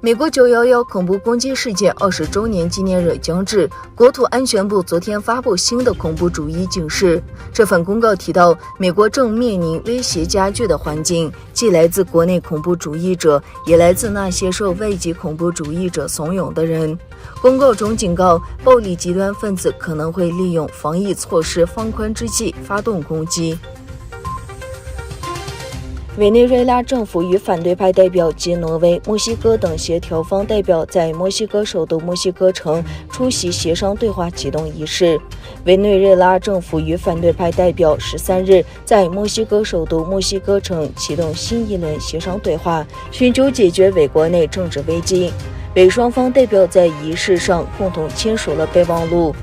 美国911恐怖攻击事件20周年纪念日将至，国土安全部昨天发布新的恐怖主义警示。这份公告提到，美国正面临威胁加剧的环境，既来自国内恐怖主义者，也来自那些受外籍恐怖主义者怂恿的人。公告中警告，暴力极端分子可能会利用防疫措施放宽之际发动攻击。委内瑞拉政府与反对派代表及挪威、墨西哥等协调方代表在墨西哥首都墨西哥城出席协商对话启动仪式。委内瑞拉政府与反对派代表13日在墨西哥首都墨西哥城启动新一轮协商对话，寻求解决委国内政治危机。委双方代表在仪式上共同签署了备忘录。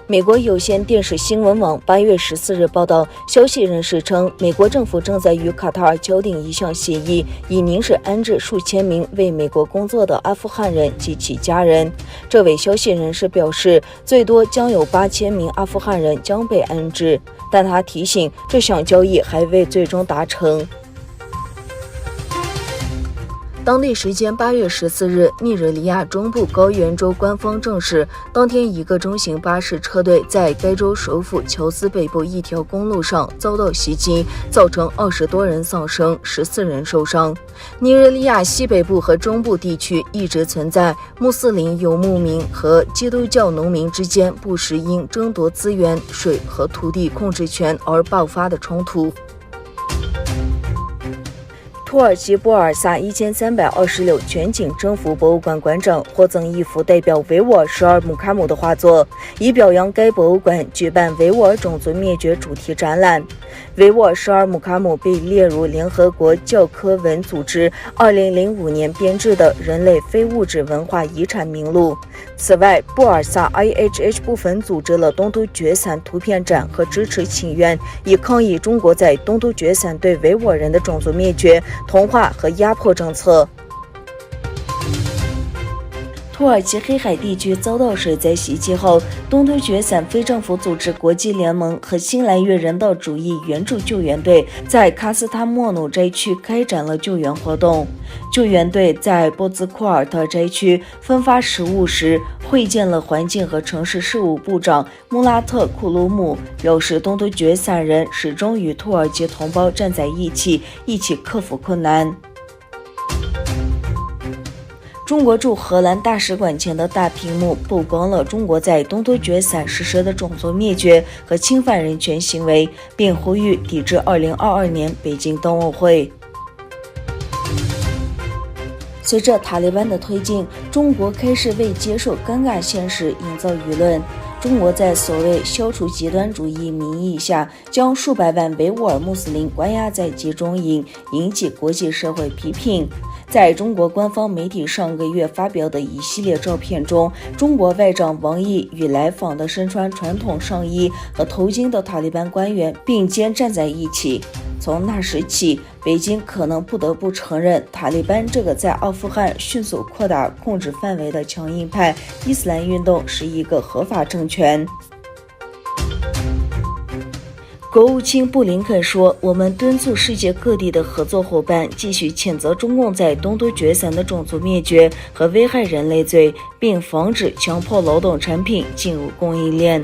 美国有线电视新闻网8月14日报道，消息人士称，美国政府正在与卡塔尔敲定一项协议，以临时安置数千名为美国工作的阿富汗人及其家人。这位消息人士表示，最多将有8000名阿富汗人将被安置，但他提醒，这项交易还未最终达成。当地时间8月14日，尼日利亚中部高原州官方证实，当天一个中型巴士车队在该州首府乔斯北部一条公路上遭到袭击，造成20多人丧生，14人受伤。尼日利亚西北部和中部地区一直存在穆斯林游牧民和基督教农民之间不时因争夺资源、水和土地控制权而爆发的冲突。土耳其波尔萨1326全景征服博物馆馆长获赠一幅代表维吾尔12尔木卡姆的画作，以表扬该博物馆举办维吾尔种族灭绝主题展览。维吾尔12尔木卡姆被列入联合国教科文组织2005年编制的人类非物质文化遗产名录。此外，布尔萨 IHH 部分组织了东突厥散图片展和支持请愿，以抗议中国在东突厥散对维吾尔人的种族灭绝、同化和压迫政策。土耳其黑海地区遭到水灾袭击后，东突厥散非政府组织国际联盟和新来越人道主义援助救援队在喀斯塔莫努斋区开展了救援活动。救援队在波兹库尔特斋区分发食物时，会见了环境和城市事务部长穆拉特库鲁姆，表示东突厥散人始终与土耳其同胞站在一起克服困难。中国驻荷兰大使馆前的大屏幕曝光了中国在东突厥散实施的种族灭绝和侵犯人权行为，并呼吁抵制2022年北京冬奥会。随着塔利班的推进，中国开始为接受尴尬现实营造舆论。中国在所谓消除极端主义名义下，将数百万维吾尔穆斯林关押在集中营，引起国际社会批评。在中国官方媒体上个月发表的一系列照片中，中国外长王毅与来访的身穿传统上衣和头巾的塔利班官员并肩站在一起。从那时起，北京可能不得不承认，塔利班这个在阿富汗迅速扩大控制范围的强硬派伊斯兰运动是一个合法政权。国务卿布林肯说，我们敦促世界各地的合作伙伴继续谴责中共在东突厥散的种族灭绝和危害人类罪，并防止强迫劳动产品进入供应链。